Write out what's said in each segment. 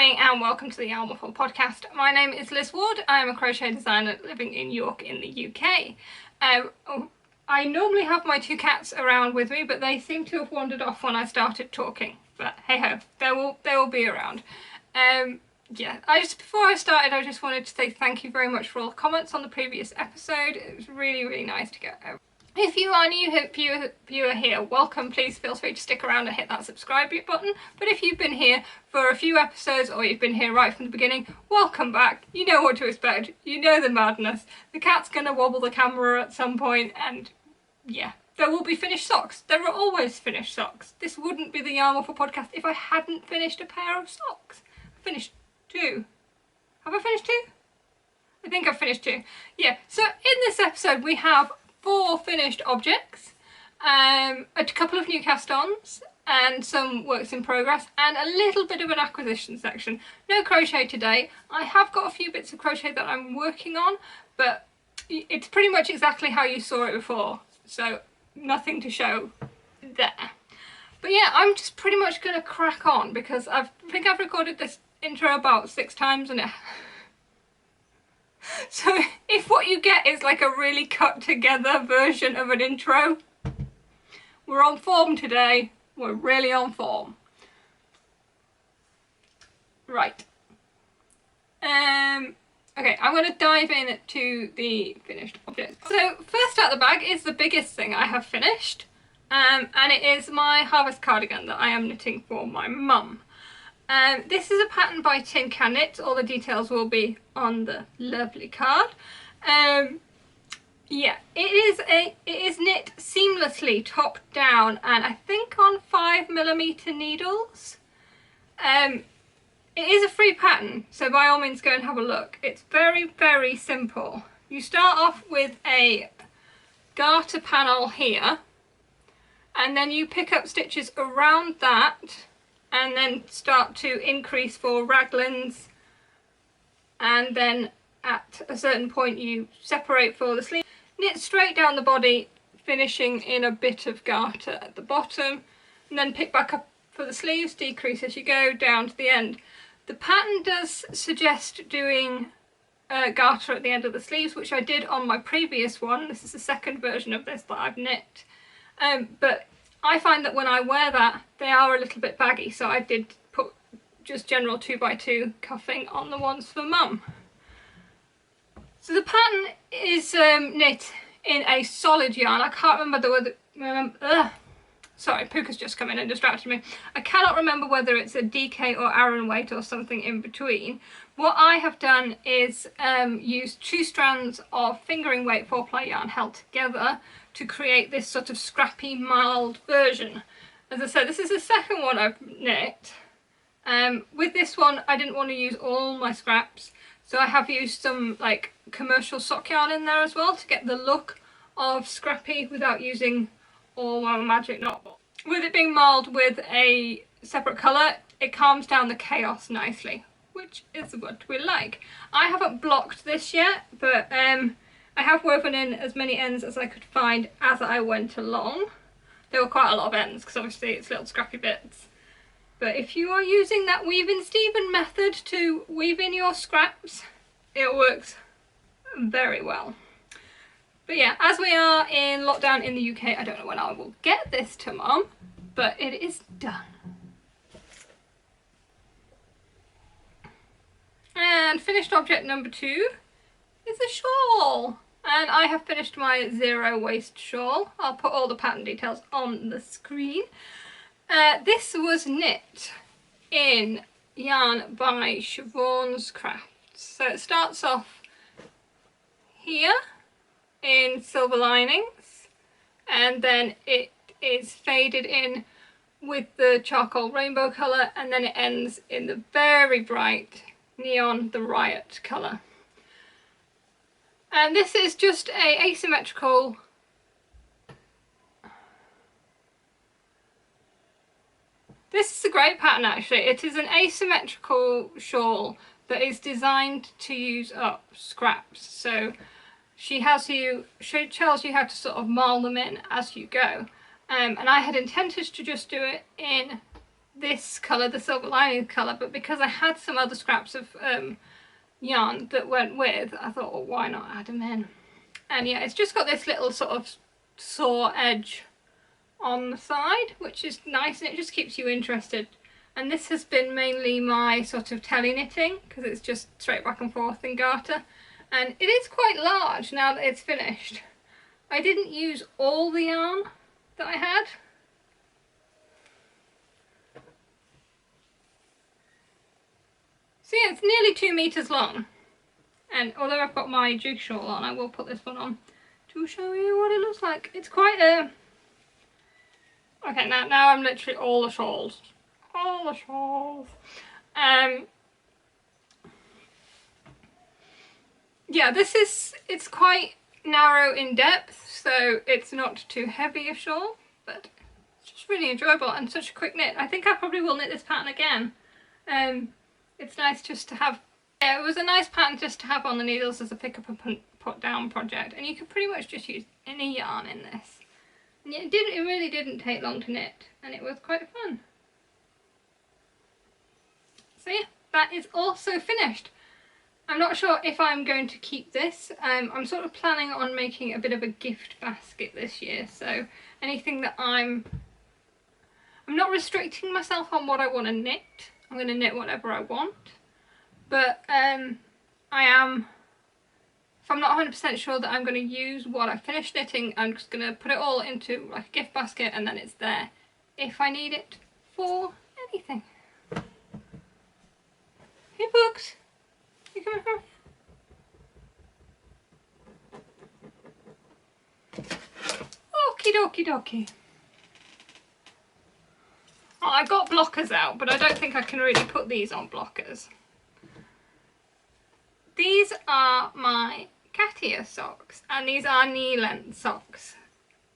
morning and welcome to the Yarn Waffle podcast. My name is Liz Ward. I am a crochet designer living in York in the UK. I normally have my two cats around with me, but they seem to have wandered off when I started talking. But hey ho, they will be around. Before I started, I just wanted to say thank you very much for all the comments on the previous episode. It was really nice to get over. If you are a new viewer here, welcome. Please feel free to stick around and hit that subscribe button. But if you've been here for a few episodes or you've been here right from the beginning, welcome back. You know what to expect. You know the madness. The cat's gonna wobble the camera at some point, and yeah, there will be finished socks. There are always finished socks. This wouldn't be the Yarn Waffle podcast if I hadn't finished a pair of socks. I finished two. Have I finished two? I think I've finished two. Yeah, so in this episode we have 4 finished objects, a couple of new cast-ons and some works in progress, and a little bit of an acquisition section. No crochet today. I have got a few bits of crochet that I'm working on, but it's pretty much exactly how you saw it before, so nothing to show there. But yeah, I'm just pretty much going to crack on because I think I've recorded this intro about 6 times and so if what you get is like a really cut together version of an intro, we're on form today. We're really on form. Right. Okay, I'm going to dive in to the finished object. So first out the bag is the biggest thing I have finished, and it is my harvest cardigan that I am knitting for my mum. This is a pattern by Tin Can Knit. All the details will be on the lovely card. Yeah, it is knit seamlessly top down, and I think on 5mm needles. It is a free pattern, so by all means go and have a look. It's very simple. You start off with a garter panel here, and then you pick up stitches around that, and then start to increase for raglans, and then at a certain point you separate for the sleeve. Knit straight down the body, finishing in a bit of garter at the bottom, and then pick back up for the sleeves, decrease as you go down to the end. The pattern does suggest doing garter at the end of the sleeves, which I did on my previous one. This is the second version of this that I've knit, but I find that when I wear that, they are a little bit baggy, so I did put just general 2x2 cuffing on the ones for mum. So the pattern is knit in a solid yarn. I can't remember the word. Sorry, Puka's just come in and distracted me. I cannot remember whether it's a DK or Aran weight or something in between. What I have done is use 2 strands of fingering weight 4-ply yarn held together to create this sort of scrappy, mild version. As I said, this is the second one I've knit. With this one, I didn't want to use all my scraps, so I have used some like commercial sock yarn in there as well to get the look of scrappy without using all my magic knot. With it being mild with a separate colour, it calms down the chaos nicely, which is what we like. I haven't blocked this yet, but I have woven in as many ends as I could find as I went along. There were quite a lot of ends because obviously it's little scrappy bits. But if you are using that weaving Stephen method to weave in your scraps, it works very well. But yeah, as we are in lockdown in the UK, I don't know when I will get this to mum, but it is done. And finished object number 2 is a shawl. And I have finished my zero waste shawl. I'll put all the pattern details on the screen. This was knit in yarn by Lizwardcrafts. So it starts off here in silver linings, and then it is faded in with the charcoal rainbow colour, and then it ends in the very bright neon, the riot colour. And this is just a asymmetrical This is a great pattern actually. It is an asymmetrical shawl that is designed to use up scraps. So she tells you how to sort of marl them in as you go. And I had intended to just do it in this colour, the silver lining colour, but because I had some other scraps of yarn that went with, I thought, well, why not add them in? And yeah, it's just got this little sort of saw edge on the side, which is nice, and it just keeps you interested. And this has been mainly my sort of telly knitting, because it's just straight back and forth in garter, and it is quite large now that it's finished. I didn't use all the yarn that I had. So yeah, it's nearly 2 meters long. And although I've got my jig shawl on, I will put this one on to show you what it looks like. It's quite a... Okay, now I'm literally all the shawls. All the shawls. Yeah, it's quite narrow in depth, so it's not too heavy a shawl, but it's just really enjoyable and such a quick knit. I think I probably will knit this pattern again. It's nice just to have, yeah, it was a nice pattern just to have on the needles as a pick up and put down project, and you could pretty much just use any yarn in this. And it really didn't take long to knit, and it was quite fun. So yeah, that is also finished. I'm not sure if I'm going to keep this. I'm sort of planning on making a bit of a gift basket this year, so anything that I'm not restricting myself on what I want to knit. I'm going to knit whatever I want, but if I'm not 100% sure that I'm going to use what I finished knitting, I'm just going to put it all into like a gift basket, and then it's there if I need it for anything. Hey books, you coming home? Okie dokie dokie. Oh, I got blockers out, but I don't think I can really put these on blockers. These are my Catia socks, and these are knee-length socks.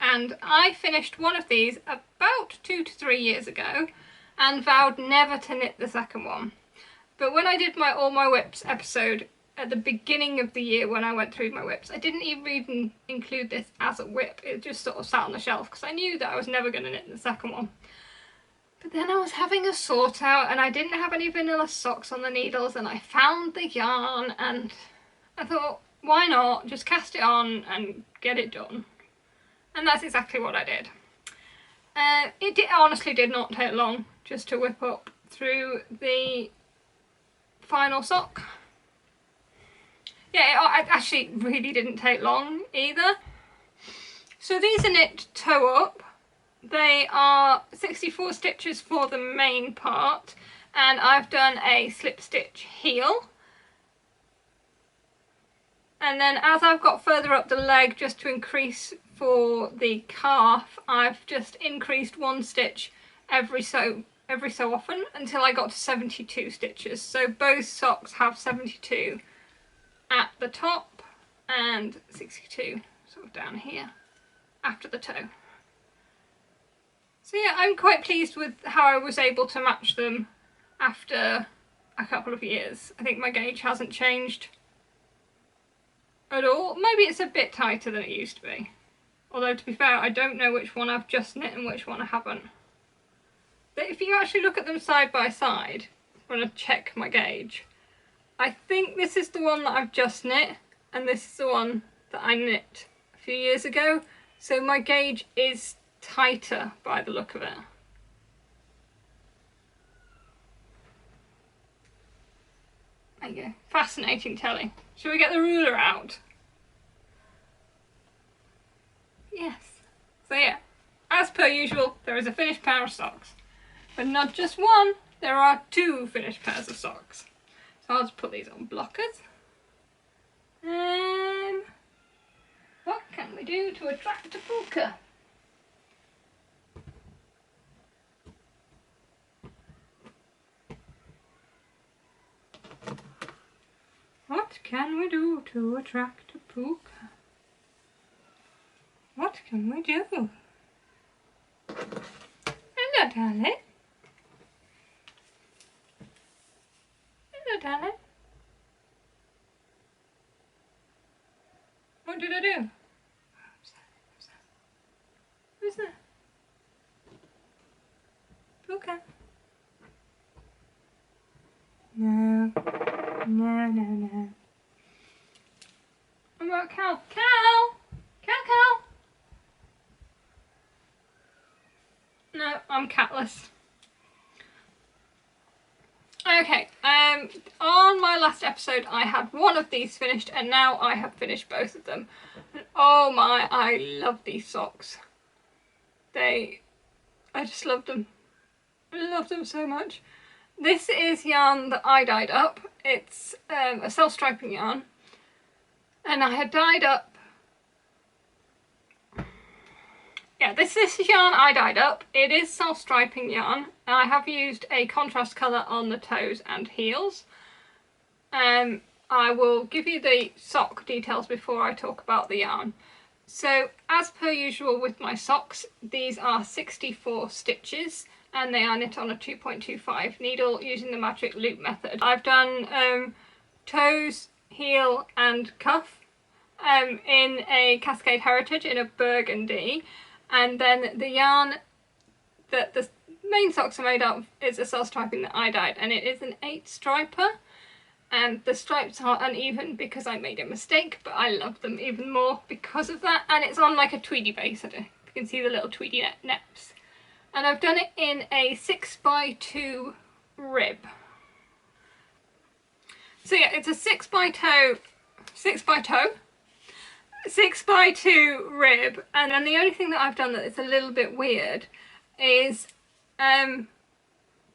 And I finished one of these about 2 to 3 years ago and vowed never to knit the second one. But when I did my All My Whips episode at the beginning of the year, when I went through my whips, I didn't even include this as a whip. It just sort of sat on the shelf because I knew that I was never going to knit the second one. But then I was having a sort out and I didn't have any vanilla socks on the needles, and I found the yarn and I thought, why not just cast it on and get it done? And that's exactly what I did. It honestly did not take long just to whip up through the final sock. Yeah, it actually really didn't take long either. So these are knit toe up. They are 64 stitches for the main part, and I've done a slip stitch heel. And then as I've got further up the leg, just to increase for the calf, I've just increased 1 stitch every so often until I got to 72 stitches. So both socks have 72 at the top and 62 sort of down here after the toe. So yeah, I'm quite pleased with how I was able to match them after a couple of years. I think my gauge hasn't changed at all. Maybe it's a bit tighter than it used to be. Although to be fair, I don't know which one I've just knit and which one I haven't. But if you actually look at them side by side, I'm going to check my gauge. I think this is the one that I've just knit, and this is the one that I knit a few years ago. So my gauge is tighter by the look of it. There you go. Fascinating telling. Shall we get the ruler out? Yes. So yeah, as per usual, there is a finished pair of socks. But not just one, there are 2 finished pairs of socks. So I'll just put these on blockers. What can we do to attract a puka? What can we do to attract a puka? What can we do? Hello, darling. Hello, darling. What did I do? Who's that? Puka. no. What about Cal? Cal! No, I'm catless. Okay, on my last episode I had one of these finished and now I have finished both of them. And oh my, I love these socks. I just love them. I love them so much. This is yarn that I dyed up. It's a self-striping yarn. And I had dyed up... Yeah, this is yarn I dyed up. It is self-striping yarn. I have used a contrast colour on the toes and heels. I will give you the sock details before I talk about the yarn. So, as per usual with my socks, these are 64 stitches and they are knit on a 2.25 needle using the magic loop method. I've done toes, heel and cuff in a Cascade Heritage in a burgundy, and then the yarn that the main socks are made of is a self-striping that I dyed, and it is an 8 striper, and the stripes are uneven because I made a mistake, but I love them even more because of that. And it's on like a tweedy base. I don't know if you can see the little tweedy neps. And I've done it in a 6x2 rib. So yeah, it's a 6x2 rib, and then the only thing that I've done that is a little bit weird is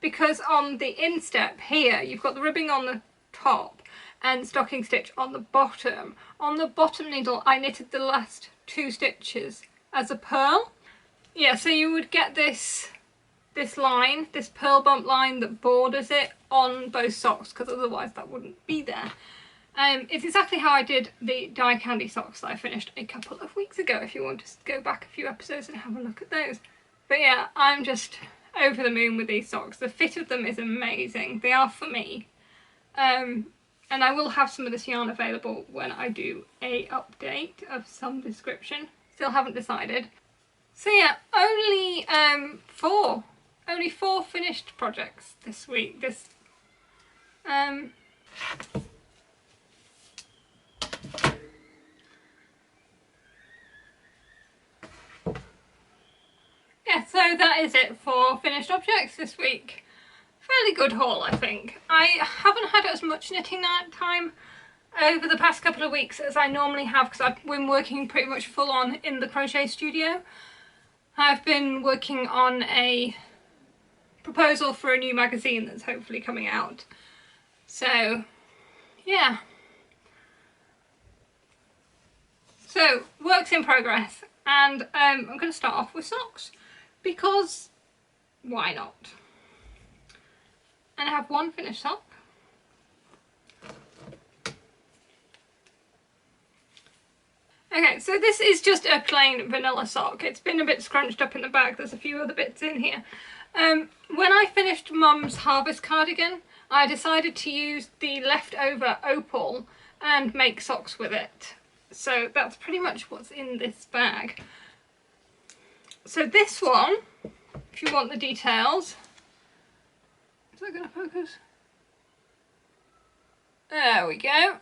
because on the instep here you've got the ribbing on the top and stocking stitch on the bottom. On the bottom needle I knitted the last 2 stitches as a purl. Yeah, so you would get this line, this purl bump line that borders it on both socks, because otherwise that wouldn't be there. It's exactly how I did the dye candy socks that I finished a couple of weeks ago, if you want to go back a few episodes and have a look at those. But yeah, I'm just over the moon with these socks. The fit of them is amazing. They are for me. And I will have some of this yarn available when I do a update of some description. Still haven't decided. So yeah, only 4 finished projects this week. Yeah, so that is it for finished objects this week. Fairly good haul, I think. I haven't had as much knitting time over the past couple of weeks as I normally have, because I've been working pretty much full on in the crochet studio. I've been working on a proposal for a new magazine that's hopefully coming out. So, yeah. So, works in progress, and I'm going to start off with socks, because why not? And I have one finished sock. Okay, so this is just a plain vanilla sock. It's been a bit scrunched up in the back. There's a few other bits in here. When I finished Mum's Harvest cardigan, I decided to use the leftover opal and make socks with it. So that's pretty much what's in this bag. So this one, if you want the details, is that going to focus? There we go.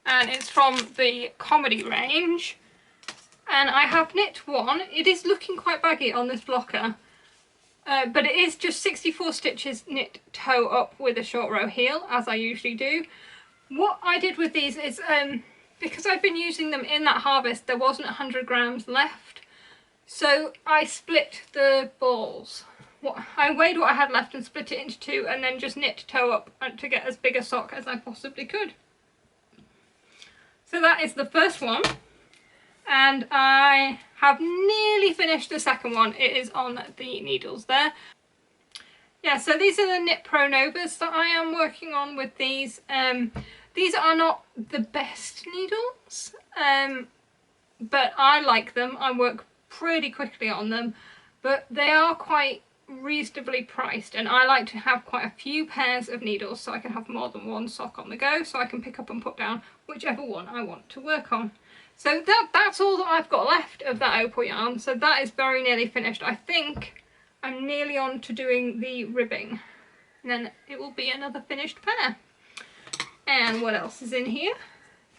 And it's from the comedy range. And I have knit one. It is looking quite baggy on this blocker. But it is just 64 stitches knit toe up with a short row heel, as I usually do. What I did with these is, because I've been using them in that harvest, there wasn't 100 grams left. So I split the balls. I weighed what I had left and split it into 2, and then just knit toe up to get as big a sock as I possibly could. So that is the first one, and I have nearly finished the second one. It is on the needles there. Yeah, so these are the Knit Pro Novas that I am working on with these. These are not the best needles, but I like them. I work pretty quickly on them, but they are quite reasonably priced, and I like to have quite a few pairs of needles so I can have more than one sock on the go, so I can pick up and put down whichever one I want to work on. So that's all that I've got left of that opal yarn, so that is very nearly finished. I think I'm nearly on to doing the ribbing, and then it will be another finished pair. And what else is in here?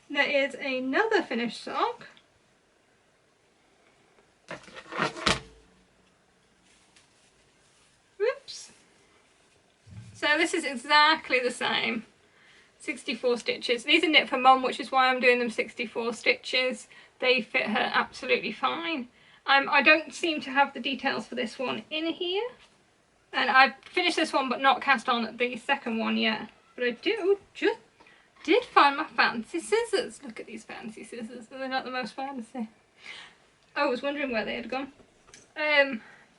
There is another finished sock. Whoops. So this is exactly the same. 64 stitches. These are knit for Mum, which is why I'm doing them 64 stitches. They fit her absolutely fine. I don't seem to have the details for this one in here. And I've finished this one but not cast on the second one yet. But I just did find my fancy scissors. Look at these fancy scissors. They're not the most fancy. I was wondering where they had gone.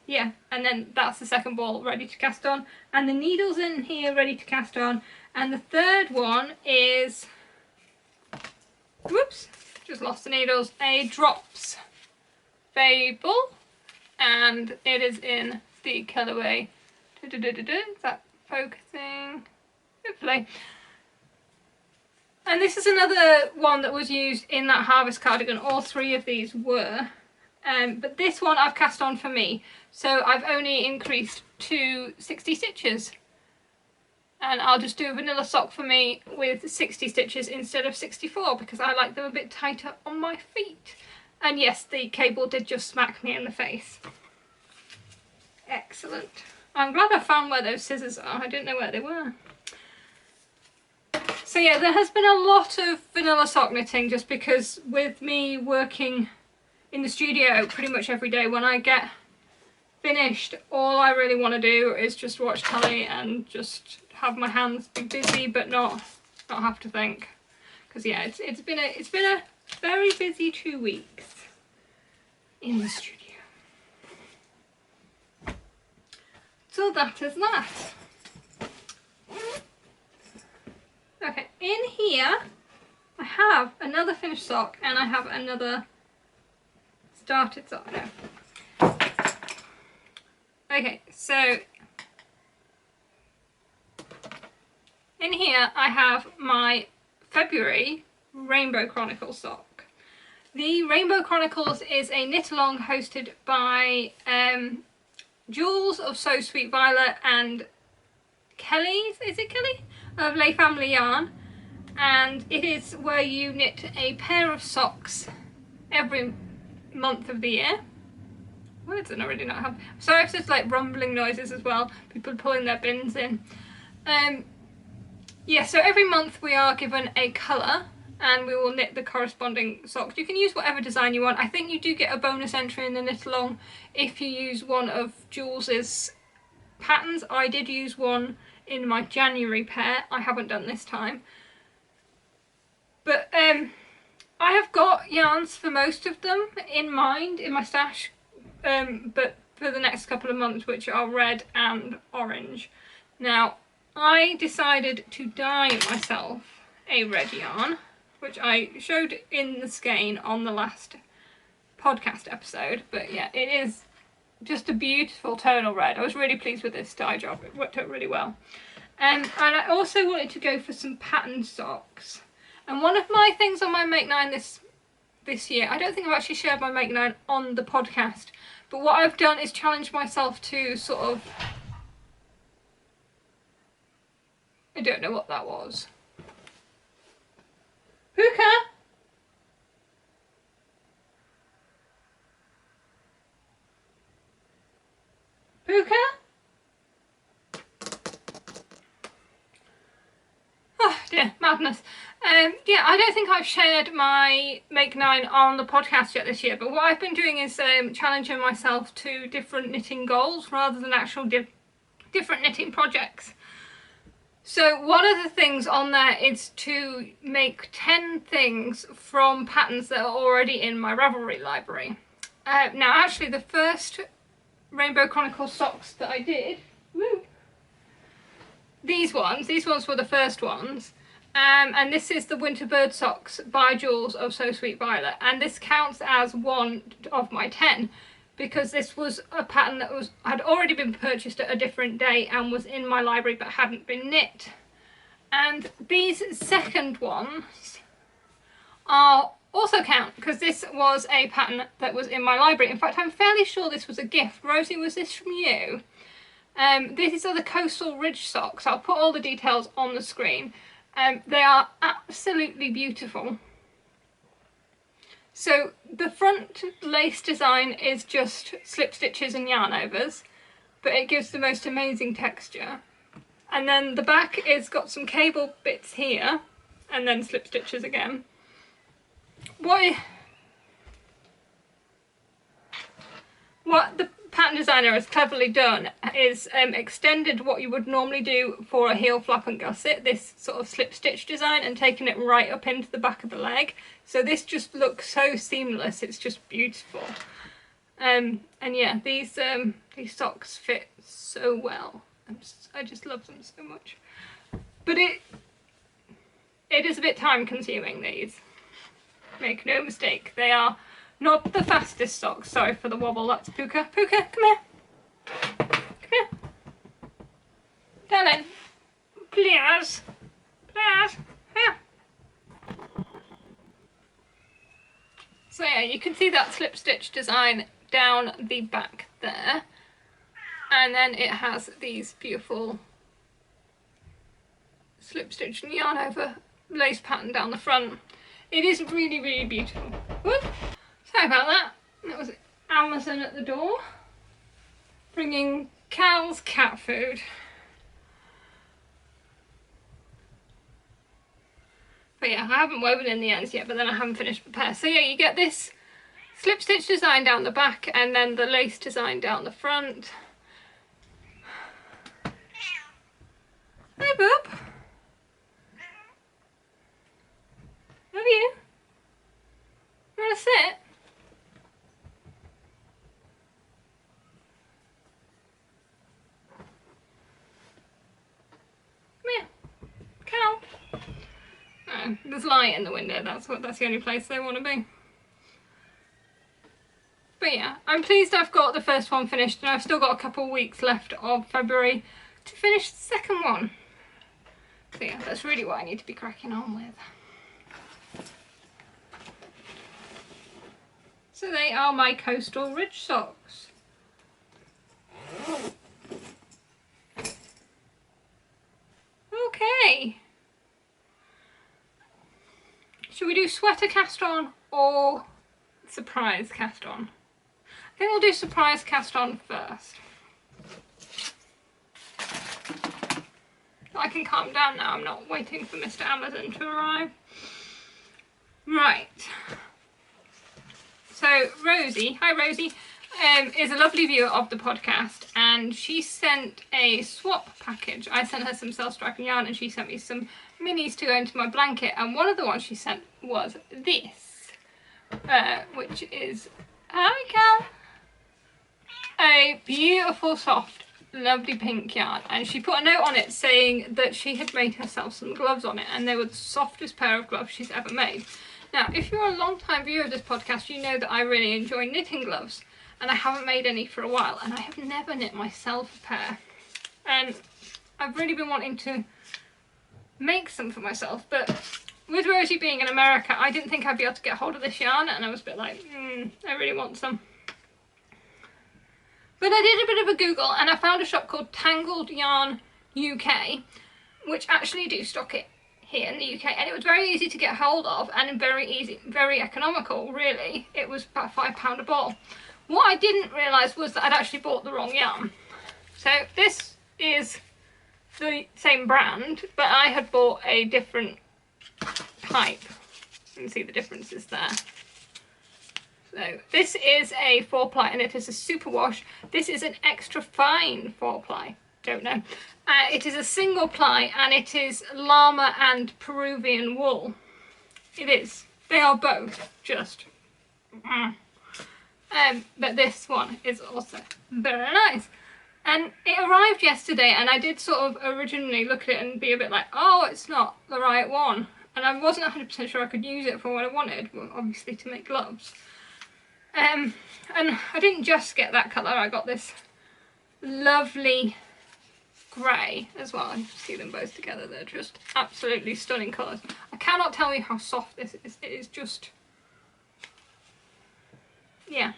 Yeah, and then that's the second ball ready to cast on. And the needle's in here ready to cast on. And the third one is, whoops, just lost the needles, a Drops Fable. And it is in the colourway. Is that focusing? Hopefully. And this is another one that was used in that harvest cardigan. All three of these were. But this one I've cast on for me. So I've only increased to 60 stitches. And I'll just do a vanilla sock for me with 60 stitches instead of 64 because I like them a bit tighter on my feet. And yes, the cable did just smack me in the face. Excellent. I'm glad I found where those scissors are. I didn't know where they were. So yeah, there has been a lot of vanilla sock knitting just because with me working in the studio pretty much every day, when I get finished, all I really want to do is just watch telly and just have my hands be busy but not have to think. Because yeah, it's been a very busy 2 weeks in the studio. So that is that. Okay, in here I have another finished sock and I have another started sock. No. Okay, so in here I have my February Rainbow Chronicles sock. The Rainbow Chronicles is a knit along hosted by Jules of So Sweet Violet and Kelly, is it Kelly? Of Les Family Yarn, and it is where you knit a pair of socks every month of the year. Words are already not have. Sorry if there's like rumbling noises as well, people pulling their bins in. Yeah, so every month we are given a colour and we will knit the corresponding socks. You can use whatever design you want. I think you do get a bonus entry in the knit along if you use one of Jules's patterns. I did use one in my January pair. I haven't done this time. But I have got yarns for most of them in mind in my stash, but for the next couple of months, which are red and orange. Now, I decided to dye myself a red yarn, which I showed in the skein on the last podcast episode, but yeah, it is just a beautiful tonal red. I was really pleased with this dye job. It worked out really well. And I also wanted to go for some patterned socks. And one of my things on my Make 9 this year, I don't think I've actually shared my Make 9 on the podcast, but what I've done is challenge myself to sort of, I don't know what that was. Puka? Puka? Oh dear, madness. Yeah, I don't think I've shared my Make 9 on the podcast yet this year, but what I've been doing is challenging myself to different knitting goals rather than actual different knitting projects. So one of the things on there is to make 10 things from patterns that are already in my Ravelry library. Now actually the first Rainbow Chronicles socks that I did, woo, these ones were the first ones, and this is the Winter Bird socks by Jules of So Sweet Violet, and this counts as one of my 10 because this was a pattern that had already been purchased at a different date and was in my library but hadn't been knit. And these second ones are also count because this was a pattern that was in my library. In fact, I'm fairly sure this was a gift. Rosie, was this from you? These are the Coastal Ridge socks. I'll put all the details on the screen. They are absolutely beautiful. So the front lace design is just slip stitches and yarn overs, but it gives the most amazing texture. And then the back is got some cable bits here, and then slip stitches again. What the pattern designer has cleverly done is extended what you would normally do for a heel flap and gusset, this sort of slip stitch design, and taken it right up into the back of the leg. So this just looks so seamless, it's just beautiful. And yeah, these socks fit so well. I just love them so much. But it is a bit time consuming, these. Make no mistake, they are not the fastest socks. Sorry for the wobble, that's Puka. Puka, come here. Come here. Darling. Please. Please. Here. So yeah, you can see that slip stitch design down the back there. And then it has these beautiful slip stitch and yarn over lace pattern down the front. It is really, really beautiful. Whoop. Sorry about that. That was Amazon at the door, bringing Cal's cat food. But yeah, I haven't woven in the ends yet, but then I haven't finished the pair. So yeah, you get this slip stitch design down the back and then the lace design down the front. Hi, bub. Love you. You want to sit? Come here. Cal. No, there's light in the window, that's the only place they want to be. But yeah, I'm pleased I've got the first one finished, and I've still got a couple of weeks left of February to finish the second one. So yeah, that's really what I need to be cracking on with. So they are my Coastal Ridge socks. Okay. Should we do sweater cast on or surprise cast on? I think we'll do surprise cast on first. I can calm down now, I'm not waiting for Mr. Amazon to arrive. Right. So Rosie, hi Rosie, is a lovely viewer of the podcast, and she sent a swap package. I sent her some self-striping yarn and she sent me some minis to go into my blanket, and one of the ones she sent was this, which is, hi Cal, a beautiful soft lovely pink yarn, and she put a note on it saying that she had made herself some gloves on it, and they were the softest pair of gloves she's ever made. Now, if you're a long time viewer of this podcast, you know that I really enjoy knitting gloves, and I haven't made any for a while, and I have never knit myself a pair. And I've really been wanting to make some for myself, but with Rosie being in America, I didn't think I'd be able to get hold of this yarn, and I was a bit like, I really want some. But I did a bit of a Google, and I found a shop called Tangled Yarn UK, which actually do stock it here in the UK, and it was very easy to get hold of and very economical, really. It was about £5 a ball. What I didn't realise was that I'd actually bought the wrong yarn. So this is the same brand, but I had bought a different type. You can see the differences there. So this is a 4-ply, and it is a superwash. This is an extra fine 4-ply. Don't know. It is a single ply, and it is llama and Peruvian wool. It is. They are both just. But this one is also very nice. And it arrived yesterday, and I did sort of originally look at it and be a bit like, oh, it's not the right one. And I wasn't 100% sure I could use it for what I wanted, well, obviously to make gloves. And I didn't just get that colour, I got this lovely grey as well. You see them both together, they're just absolutely stunning colours. I cannot tell you how soft this is. It is just, yeah.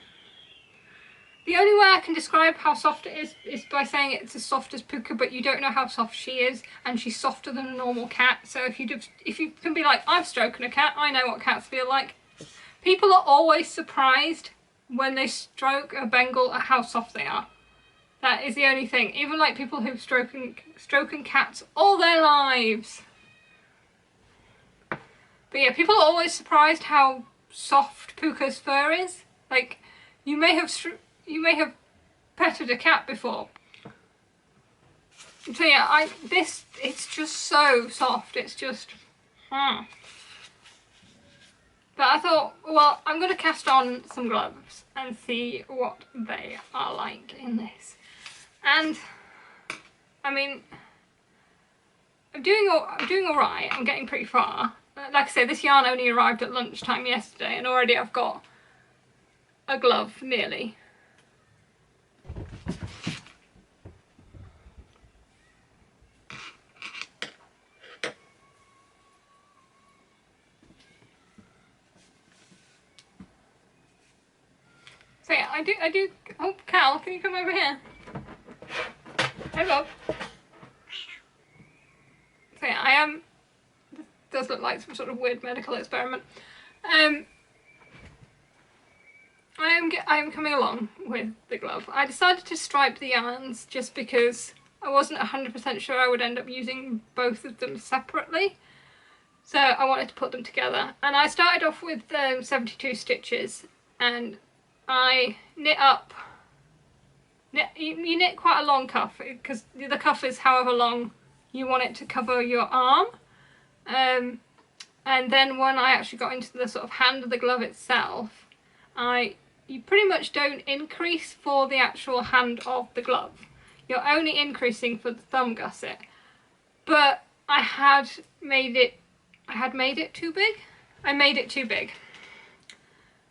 The only way I can describe how soft it is by saying it's as soft as Puka, but you don't know how soft she is, and she's softer than a normal cat. So if you can be like, I've stroking a cat, I know what cats feel like. People are always surprised when they stroke a Bengal at how soft they are. That is the only thing. Even like people who've stroking cats all their lives. But yeah, people are always surprised how soft Puka's fur is. Like, you may have petted a cat before. So yeah, it's just so soft. It's just, But I thought, well, I'm going to cast on some gloves and see what they are like in this. And I mean, I'm doing all right. I'm getting pretty far. Like I say, this yarn only arrived at lunchtime yesterday, and already I've got a glove nearly. So yeah, I do. Oh, Cal, can you come over here? Hey, Bob. So yeah, I am. This does look like some sort of weird medical experiment. I am coming along with the glove. I decided to stripe the yarns just because I wasn't 100% sure I would end up using both of them separately. So I wanted to put them together. And I started off with 72 stitches, and I knit up. You knit quite a long cuff, because the cuff is however long you want it to cover your arm. And then when I actually got into the sort of hand of the glove itself, you pretty much don't increase for the actual hand of the glove. You're only increasing for the thumb gusset. But I had made it too big. I made it too big.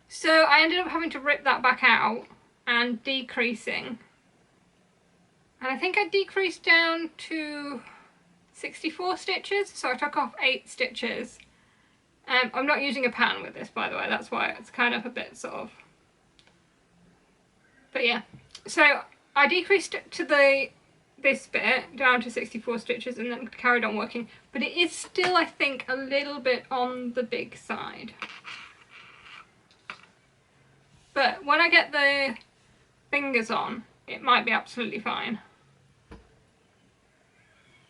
So I ended up having to rip that back out and decreasing. And I think I decreased down to 64 stitches, so I took off 8 stitches. I'm not using a pattern with this, by the way, that's why it's kind of a bit sort of... But yeah, so I decreased to this bit down to 64 stitches and then carried on working, but it is still, I think, a little bit on the big side. But when I get the fingers on, it might be absolutely fine.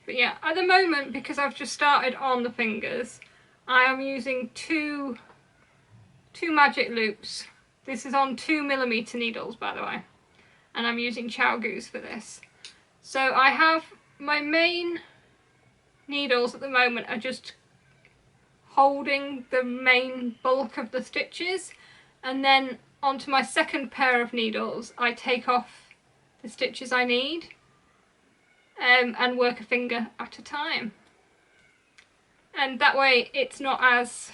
But yeah, at the moment, because I've just started on the fingers, I am using two magic loops. This is on 2mm needles, by the way, and I'm using Chow Goose for this. So I have my main needles at the moment are just holding the main bulk of the stitches, and then onto my second pair of needles I take off the stitches I need, and work a finger at a time. And that way it's not as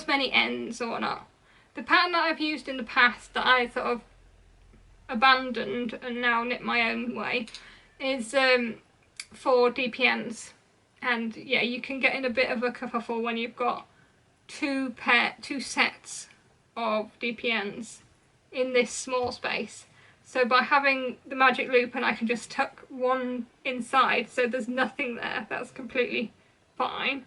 many ends or whatnot. The pattern that I've used in the past that I sort of abandoned and now knit my own way is for DPNs. And yeah, you can get in a bit of a kerfuffle when you've got two sets of DPNs in this small space. So by having the magic loop, and I can just tuck one inside so there's nothing there, that's completely fine.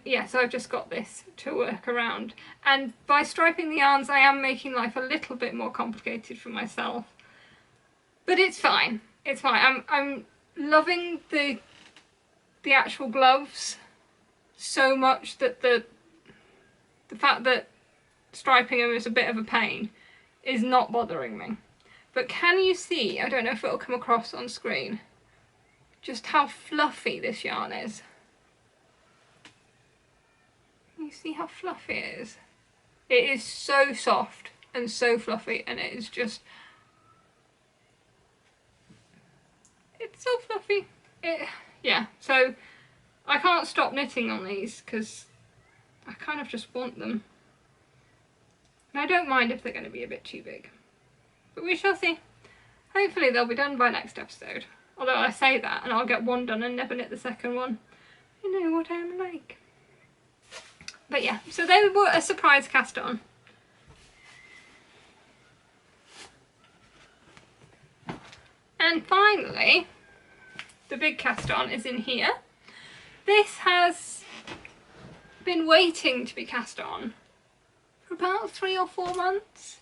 Yeah, so I've just got this to work around. And by striping the yarns, I am making life a little bit more complicated for myself. But it's fine. It's fine. I'm loving the actual gloves so much that the fact that striping them is a bit of a pain is not bothering me. But can you see, I don't know if it'll come across on screen, just how fluffy this yarn is? Can you see how fluffy it is? It is so soft and so fluffy, and it is just... it's so fluffy. Yeah, so I can't stop knitting on these because I kind of just want them. And I don't mind if they're going to be a bit too big. But we shall see. Hopefully they'll be done by next episode. Although I say that and I'll get one done and never knit the second one. You know what I'm like. But yeah, so they were a surprise cast on. And finally, the big cast on is in here. This has been waiting to be cast on for about 3 or 4 months.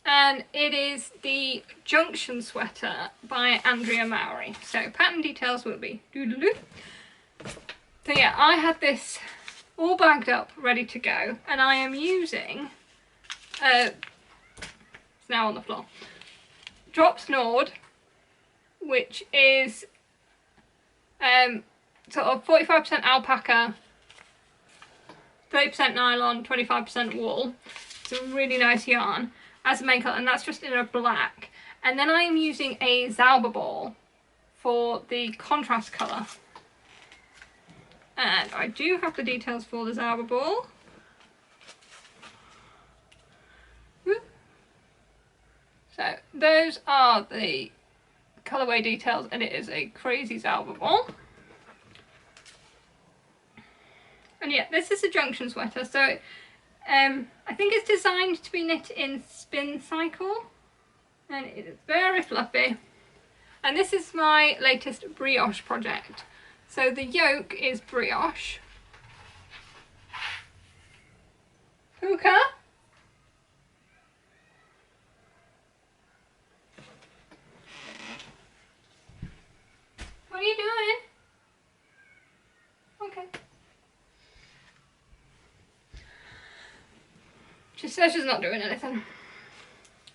And it is the Junction sweater by Andrea Mowry. So pattern details will be doo-doo-doo. So yeah, I had this all bagged up, ready to go, and I am using, it's now on the floor, Drop Snored, which is sort of 45% alpaca, 30% nylon, 25% wool. It's a really nice yarn as a main colour, and that's just in a black. And then I am using a Zauber ball for the contrast colour. And I do have the details for the Zauber ball. So those are the colourway details, and it is a crazy Zauber ball. And yeah, this is a Junction sweater, so I think it's designed to be knit in spin cycle, and it is very fluffy. And this is my latest brioche project. So the yoke is brioche. Puka? What are you doing? Okay. She says she's not doing anything.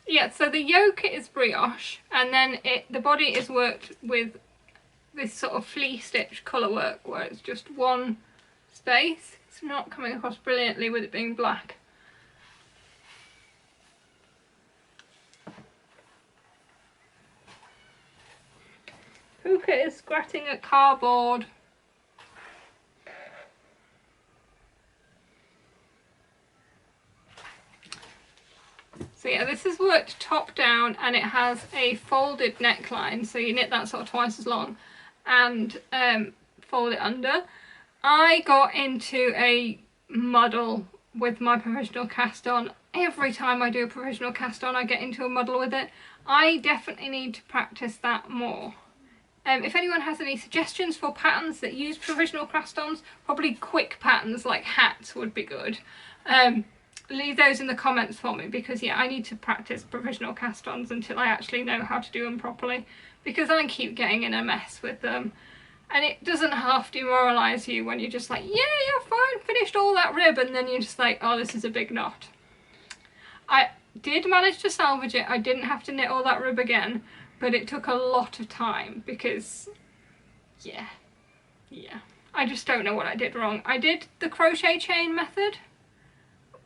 Yeah, so the yoke is brioche, and then the body is worked with this sort of flea stitch colour work where it's just one space. It's not coming across brilliantly with it being black. Puka is scratching at cardboard. So yeah, this is worked top down, and it has a folded neckline, so you knit that sort of twice as long and fold it under. I got into a muddle with my provisional cast on. Every time I do a provisional cast on, I get into a muddle with it. I definitely need to practice that more. If anyone has any suggestions for patterns that use provisional cast-ons, probably quick patterns like hats would be good. Leave those in the comments for me, because yeah, I need to practice provisional cast-ons until I actually know how to do them properly, because I keep getting in a mess with them. And it doesn't half demoralise you when you're just like, yeah, you're fine, finished all that rib, and then you're just like, oh, this is a big knot. I did manage to salvage it. I didn't have to knit all that rib again, but it took a lot of time because, yeah, I just don't know what I did wrong. I did the crochet chain method.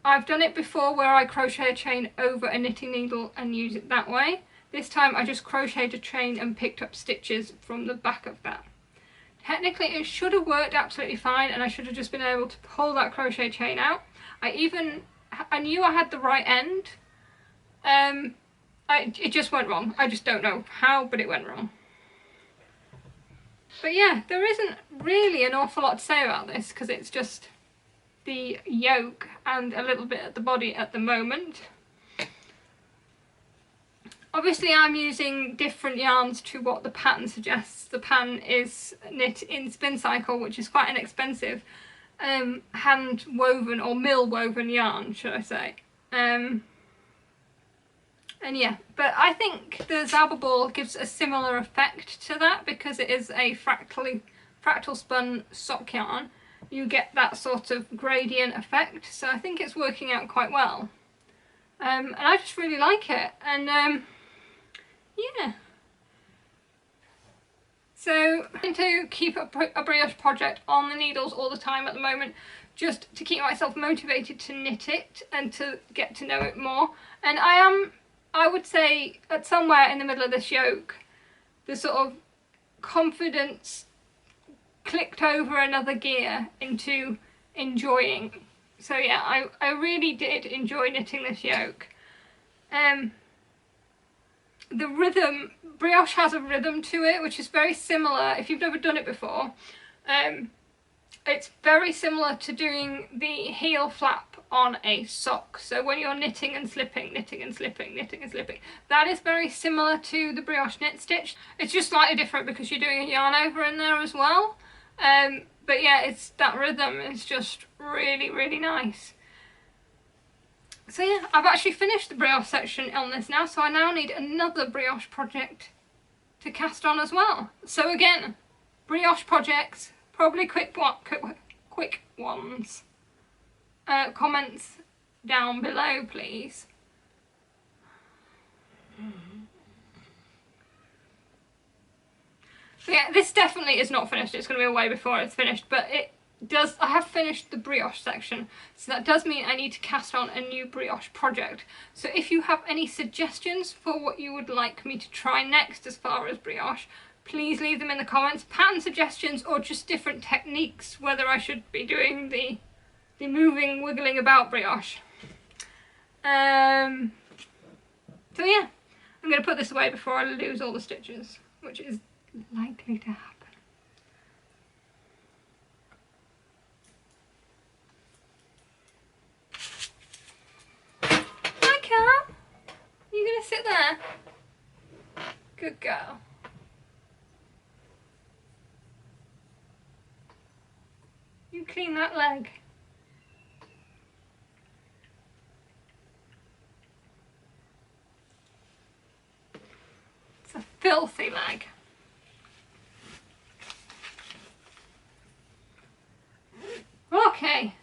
I've done it before where I crochet a chain over a knitting needle and use it that way. This time I just crocheted a chain and picked up stitches from the back of that. Technically it should have worked absolutely fine, and I should have just been able to pull that crochet chain out. I knew I had the right end. It just went wrong. I just don't know how, but it went wrong. But yeah, there isn't really an awful lot to say about this, because it's just the yoke and a little bit at the body at the moment. Obviously I'm using different yarns to what the pattern suggests. The pattern is knit in spin cycle, which is quite an expensive hand woven or mill woven yarn, should I say. And yeah, but I think the Zauber ball gives a similar effect to that, because it is a fractal spun sock yarn. You get that sort of gradient effect, so I think it's working out quite well. And I just really like it, and yeah. So I'm going to keep a brioche project on the needles all the time at the moment, just to keep myself motivated to knit it and to get to know it more. And I would say, at somewhere in the middle of this yoke, the sort of confidence clicked over another gear into enjoying. So yeah, I really did enjoy knitting this yoke. The rhythm, brioche has a rhythm to it which is very similar, if you've never done it before, it's very similar to doing the heel flap on a sock. So when you're knitting and slipping, knitting and slipping, knitting and slipping, that is very similar to the brioche knit stitch. It's just slightly different because you're doing a yarn over in there as well. But yeah, it's that rhythm is just really, really nice. So yeah, I've actually finished the brioche section on this now, so I now need another brioche project to cast on as well. So again, brioche projects, probably quick ones. Comments down below, please. So yeah, this definitely is not finished. It's going to be away before it's finished, but it does. I have finished the brioche section, so that does mean I need to cast on a new brioche project. So if you have any suggestions for what you would like me to try next as far as brioche, please leave them in the comments. Pattern suggestions or just different techniques, whether I should be doing the moving, wiggling about brioche. So yeah, I'm going to put this away before I lose all the stitches, which is likely to happen. Hi Cal, you going to sit there? Good girl. You clean that leg. It's a filthy leg. Okay,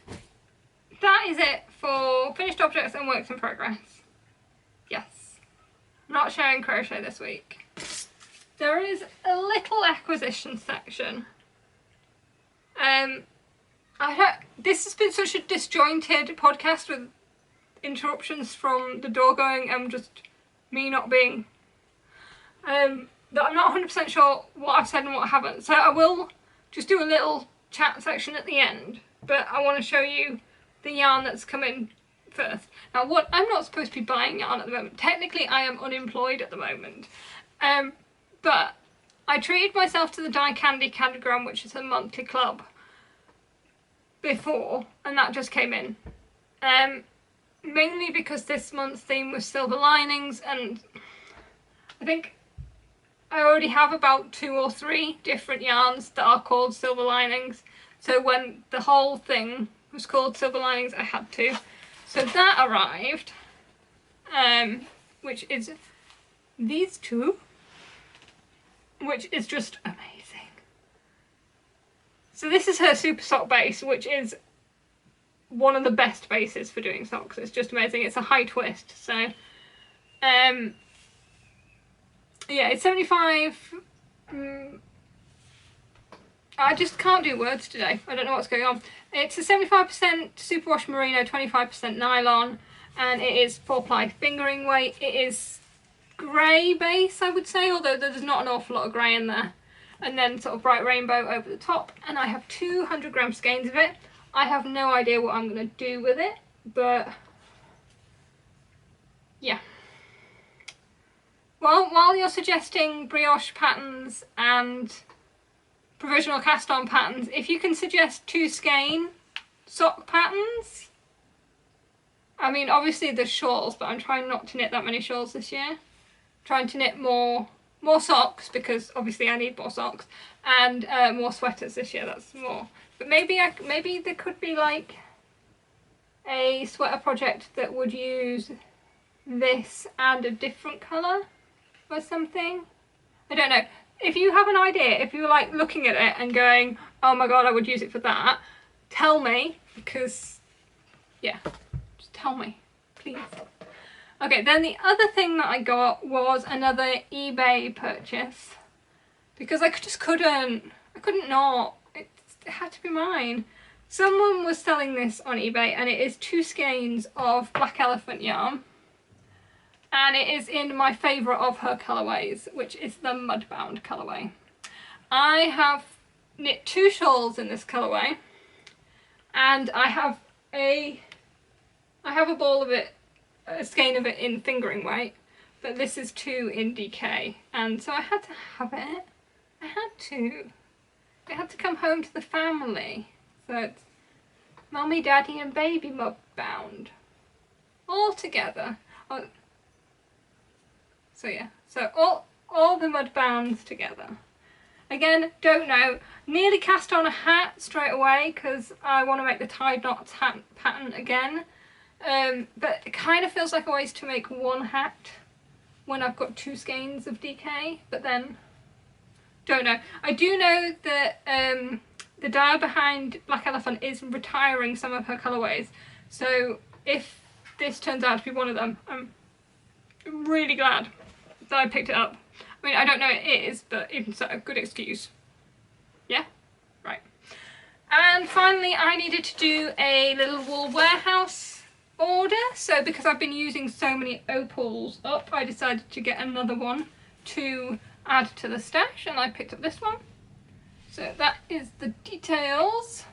that is it for finished objects and works in progress. Yes, I'm not sharing crochet this week. There is a little acquisition section. This has been such a disjointed podcast with interruptions from the door going and just me not being, that I'm not 100% sure what I've said and what I haven't. So I will just do a little chat section at the end, but I want to show you the yarn that's come in first. Now what, I'm not supposed to be buying yarn at the moment. Technically I am unemployed at the moment, but I treated myself to the Die Candy Candygram, which is a monthly club, before, and that just came in. Mainly because this month's theme was silver linings, and I think I already have about 2 or 3 different yarns that are called silver linings. So when the whole thing was called silver linings, I had to. So that arrived, which is these 2, which is just amazing. So this is her super sock base, which is one of the best bases for doing socks. It's just amazing. It's a high twist. So yeah, it's 75. I just can't do words today. I don't know what's going on. It's a 75% superwash merino, 25% nylon, and it is 4-ply fingering weight. It is grey base, I would say, although there's not an awful lot of grey in there. And then sort of bright rainbow over the top, and I have 200 gram skeins of it. I have no idea what I'm going to do with it, but yeah. Well, while you're suggesting brioche patterns and provisional cast on patterns, if you can suggest 2 skein sock patterns. I mean, obviously there's shawls, but I'm trying not to knit that many shawls this year. I'm trying to knit more socks, because obviously I need more socks, and more sweaters this year. That's more. But maybe there could be like a sweater project that would use this and a different colour or something. I don't know. If you have an idea, if you're like looking at it and going, oh my god, I would use it for that, tell me, because yeah, just tell me, please. Okay, then the other thing that I got was another eBay purchase, because I couldn't not. It had to be mine. Someone was selling this on eBay, and it is 2 skeins of black elephant yarn, and it is in my favourite of her colourways, which is the Mudbound colourway. I have knit 2 shawls in this colourway, and I have a ball of it, a skein of it in fingering weight, but this is 2 in DK, and so I had to have it. I had to. It had to come home to the family. So it's Mummy, Daddy and Baby mud bound all together. Oh, so yeah, so all the mud bounds together. Again, don't know. Nearly cast on a hat straight away because I want to make the tied knots hat pattern again. But it kind of feels like a waste to make one hat when I've got 2 skeins of DK, but then don't know. I do know that the dyer behind Black Elephant is retiring some of her colourways, so if this turns out to be one of them, I'm really glad that I picked it up. I mean, I don't know it is, but even so, a good excuse. Yeah? Right. And finally, I needed to do a little wool warehouse order. So because I've been using so many opals up, I decided to get another one to add to the stash, and I picked up this one. So that is the details.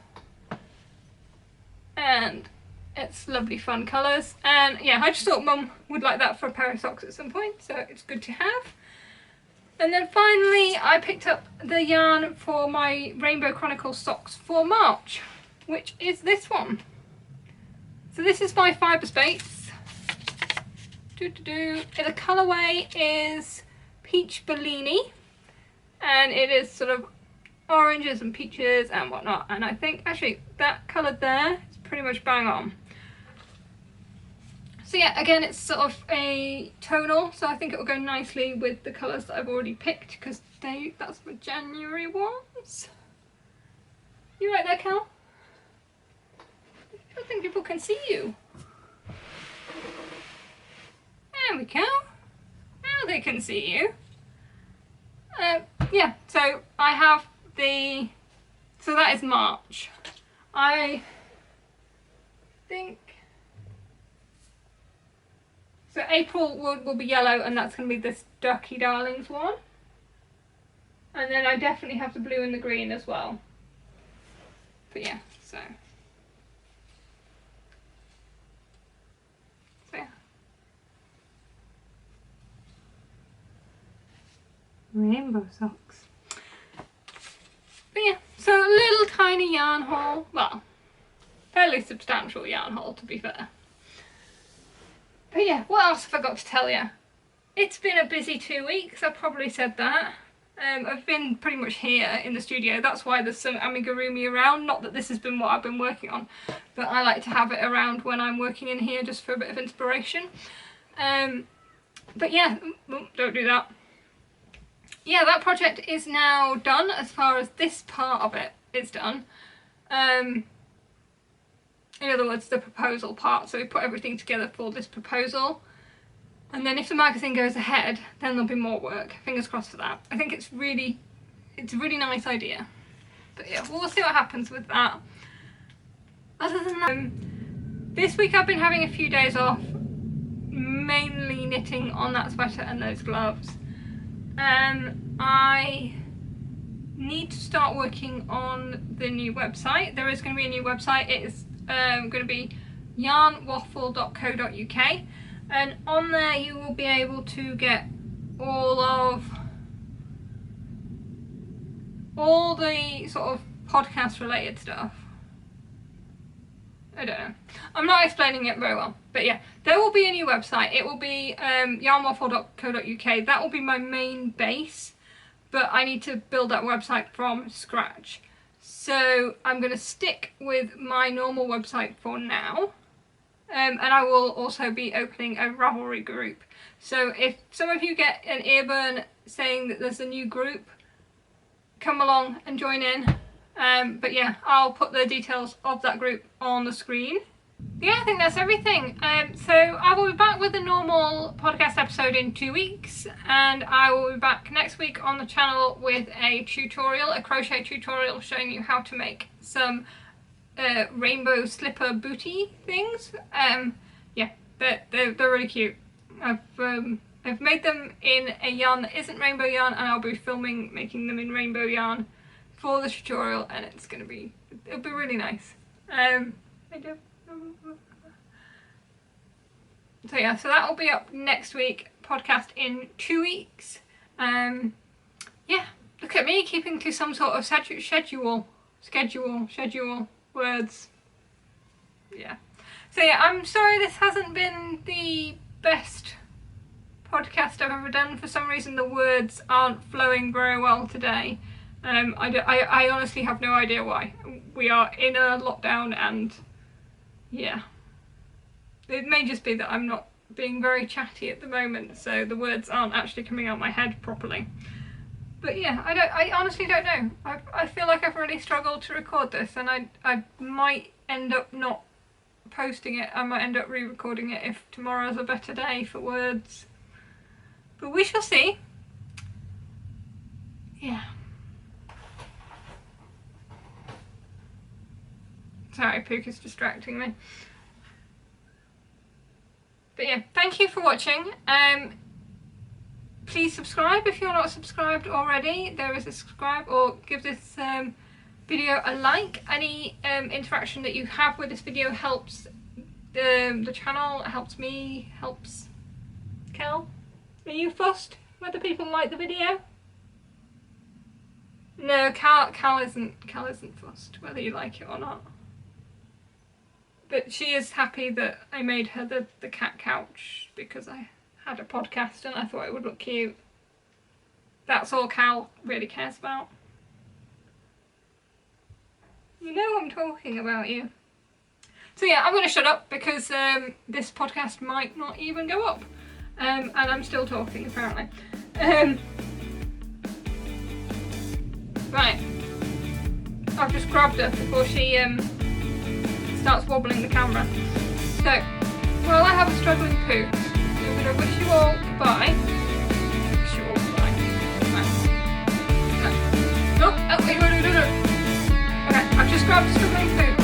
And it's lovely fun colours. And yeah, I just thought Mum would like that for a pair of socks at some point, so it's good to have. And then finally, I picked up the yarn for my Rainbow Chronicles socks for March, which is this one. So this is my fibre space. The colourway is Peach Bellini, and it is sort of oranges and peaches and whatnot. And I think actually that colour there is pretty much bang on. So yeah, again, it's sort of a tonal, so I think it will go nicely with the colours that I've already picked, because that's my January ones. You right there, Cal? I don't think people can see you. There we go. Now they can see you. Yeah, so I have so that is March. I think... So April will be yellow, and that's going to be this Ducky Darlings one. And then I definitely have the blue and the green as well. But yeah, so yeah. Rainbow socks. But yeah, so a little tiny yarn haul. Well, fairly substantial yarn haul, to be fair. But yeah, what else have I got to tell you? It's been a busy 2 weeks, I probably said that. I've been pretty much here in the studio, that's why there's some amigurumi around. Not that this has been what I've been working on, but I like to have it around when I'm working in here just for a bit of inspiration. But yeah, don't do that. Yeah, that project is now done as far as this part of it is done. In other words, the proposal part, so we put everything together for this proposal. And then if the magazine goes ahead, then there'll be more work. Fingers crossed for that. I think it's a really nice idea. But yeah, we'll see what happens with that. Other than that, this week I've been having a few days off, mainly knitting on that sweater and those gloves. I need to start working on the new website. There is going to be a new website. It is going to be yarnwaffle.co.uk, and on there you will be able to get all the sort of podcast related stuff. I don't know, I'm not explaining it very well, but yeah, there will be a new website. It will be yarnwaffle.co.uk. that will be my main base, but I need to build that website from scratch. So I'm going to stick with my normal website for now, and I will also be opening a Ravelry group. So if some of you get an earburn saying that there's a new group, come along and join in. But yeah, I'll put the details of that group on the screen. Yeah, I think that's everything. So I will be back with a normal podcast episode in 2 weeks, and I will be back next week on the channel with a tutorial, a crochet tutorial showing you how to make some rainbow slipper booty things. Yeah, they're really cute. I've made them in a yarn that isn't rainbow yarn, and I'll be making them in rainbow yarn for the tutorial, and it'll be really nice. So yeah, so that will be up next week, podcast in 2 weeks. Yeah, look at me keeping to some sort of schedule, words. Yeah. So yeah, I'm sorry this hasn't been the best podcast I've ever done. For some reason the words aren't flowing very well today. I honestly have no idea why. We are in a lockdown and yeah. It may just be that I'm not being very chatty at the moment, so the words aren't actually coming out my head properly. But yeah, I honestly don't know. I feel like I've really struggled to record this, and I might end up not posting it. I might end up re-recording it if tomorrow's a better day for words. But we shall see. Yeah. Sorry, Pook is distracting me. But yeah, thank you for watching. Please subscribe if you're not subscribed already. There is a subscribe, or give this video a like. Any interaction that you have with this video helps the channel, helps me, helps Cal. Are you fussed whether people like the video? No, Cal isn't fussed whether you like it or not. But she is happy that I made her the cat couch because I had a podcast and I thought it would look cute. That's all Cal really cares about. You know I'm talking about you. So yeah, I'm going to shut up because this podcast might not even go up. And I'm still talking apparently. Right. I've just grabbed her before she starts wobbling the camera. So, while I have a struggling Pook, I'm going to wish you all goodbye. Wish you all goodbye. Right. No. Oh, wait. Okay, I've just grabbed a struggling Pook.